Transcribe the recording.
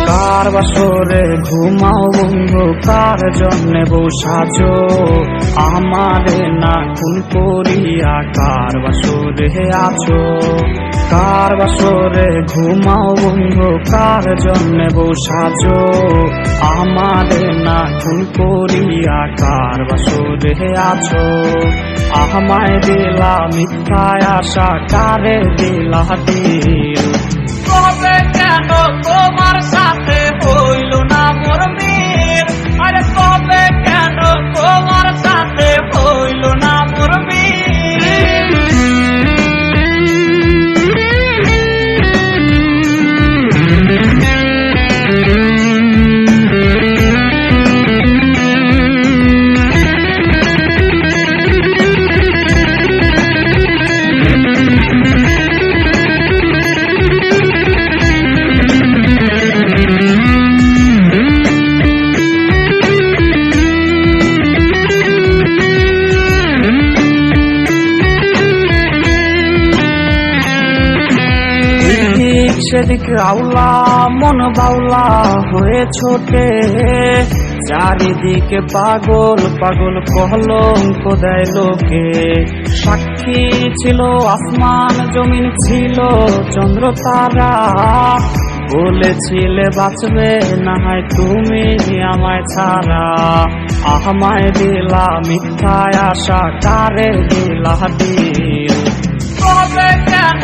কার বাসরে ঘুমাও বন্ধু, কার জন্যে বউ সাজো আমারে না খুন করিয়া, কার বাসরে আছো। কার বাসরে ঘুমাও বন্ধু, কার জন্যে বউ সাজো আমারে না খুন করিয়া, কার বাসরে আছো। আমায় দিলা মিথ্যায় আশা, কারে দিলা দিল। কবে কেন তোমার সাথে হইল না মোর মিল, আরে কবে কেন তোমার সাথে হইল না মোর মিল। সেদিক আউলা মন বাউলা হয়ে ছোটে, চারিদিকে পাগল পাগল কলঙ্ক দেয় লোকে। সাক্ষী ছিল আসমান জমিন, ছিল চন্দ্র তারা, বলেছিলে বাঁচবে না হয় তুমি আমায় ছাড়া। আমায় দিলা মিথ্যায় আশা, কারে দিলা দিল। কবে কেন